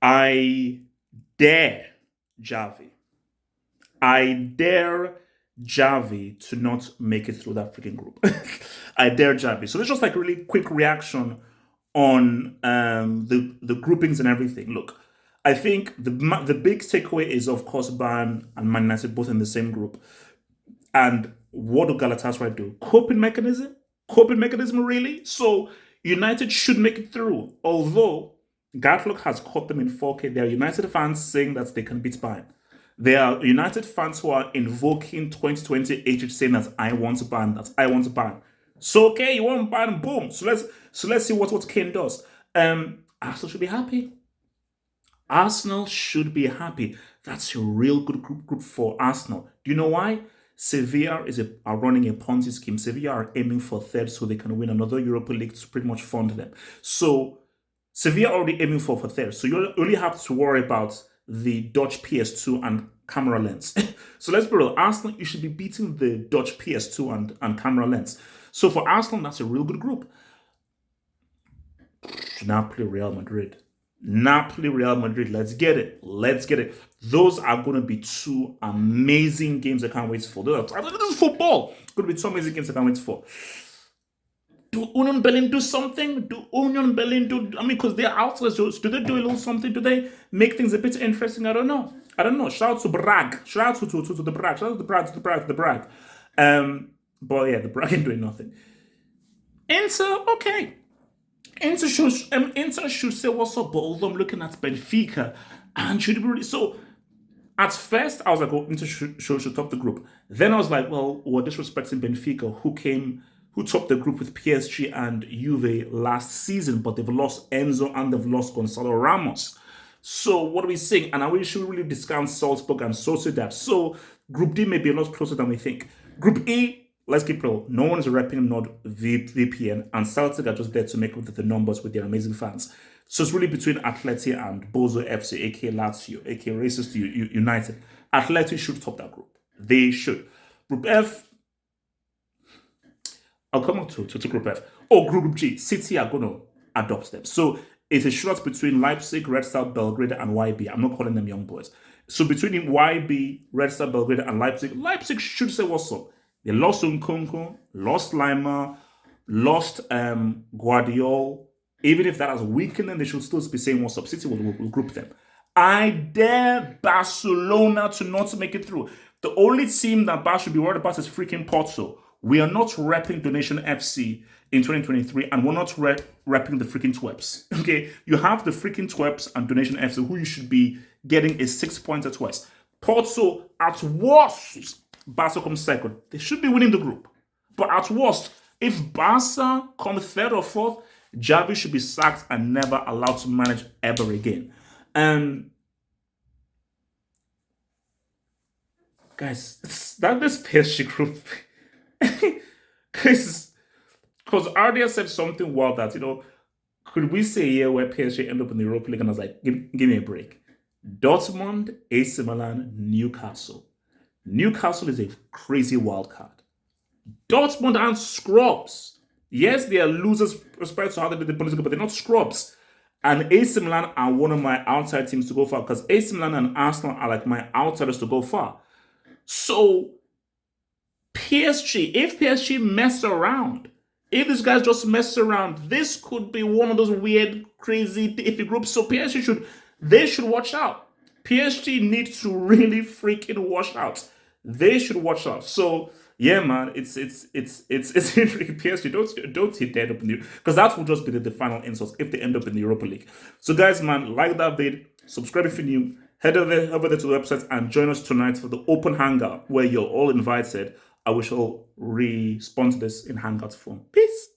I dare Javi. I dare Javi to not make it through that freaking group. I dare Javi. So it's just like really quick reaction on the groupings and everything. Look, I think the big takeaway is of course Bayern and Man United both in the same group. And what do Galatasaray do? Coping mechanism? Coping mechanism, really? So United should make it through. Although Gatlock has caught them in 4K, there are United fans saying that they can beat Bayern. There are United fans who are invoking 2020 HH saying that I want to ban, that I want to ban. So okay, you want to ban, boom. So let's see what Kane does. Arsenal should be happy. Arsenal should be happy. That's a real good group for Arsenal. Do you know why? Sevilla are running a Ponzi scheme. Sevilla are aiming for third so they can win another Europa League to pretty much fund them. So Sevilla already aiming for third. So you only have to worry about the Dutch PS2 and camera lens. So let's be real. Arsenal, you should be beating the Dutch PS2 and camera lens. So for Arsenal, that's a real good group. Napoli, Real Madrid. Napoli, Real Madrid. Let's get it. Let's get it. Those are going to be two amazing games I can't wait for. This is football. It's going to be two amazing games I can't wait for. Do Union Berlin do something? Do Union Berlin do? I mean, because they're outsiders. Do they do a little something? Do they make things a bit interesting? I don't know. Shout out to Bragg. Shout out to the Bragg. Shout out to the Bragg. But yeah, the Bragg ain't doing nothing. Inter, okay. Inter should say what's up, but although I'm looking at Benfica and should be really so. At first, I was like, oh, Inter should top the group. Then I was like, well, we're disrespecting Benfica, who topped the group with PSG and Juve last season, but they've lost Enzo and they've lost Gonzalo Ramos. So what are we saying? And we should really discount Salzburg and Sociedad. So Group D may be a lot closer than we think. Group E, let's keep real. No one is repping NordVPN, and Celtic are just there to make up the numbers with their amazing fans. So it's really between Atleti and Bozo FC, aka Lazio, aka Racist United. Atleti should top that group. They should. Group F, I'll come up to Group F. Oh, Group G, City are going to adopt them. So it's a shootout between Leipzig, Red Star Belgrade, and YB. I'm not calling them young boys. So between YB, Red Star Belgrade, and Leipzig should say what's up. They lost Nkunku, lost Lima, lost Guardiola. Even if that has weakened them, they should still be saying what's up. City will group them. I dare Barcelona to not make it through. The only team that Bar should be worried about is freaking Porto. We are not repping Donation FC in 2023, and we're not repping the freaking Twebs. Okay, you have the freaking Twebs and Donation FC, who you should be getting a 6 points at West. Porto, at worst, Barca comes second. They should be winning the group. But at worst, if Barca comes third or fourth, Javi should be sacked and never allowed to manage ever again. Guys, this PSG group, because Ardia said something wild that, could we say a year where PSG end up in the Europa League? And I was like, give me a break. Dortmund, AC Milan, Newcastle. Newcastle is a crazy wild card. Dortmund aren't scrubs. Yes, they are losers respect to how they did the Bundesliga, but they're not scrubs. And AC Milan are one of my outside teams to go far, because AC Milan and Arsenal are like my outsiders to go far. So PSG, if PSG mess around, if these guys just mess around, this could be one of those weird, crazy, iffy groups. So PSG should watch out. PSG needs to really freaking watch out. They should watch out. So yeah, man, it's intriguing. PSG, don't hit that up in the, because that will just be the final insult if they end up in the Europa League. So guys, man, like that vid, subscribe if you're new, head over there to the website and join us tonight for the open hangout where you're all invited. I wish I'll respond to this in hangout form. Peace.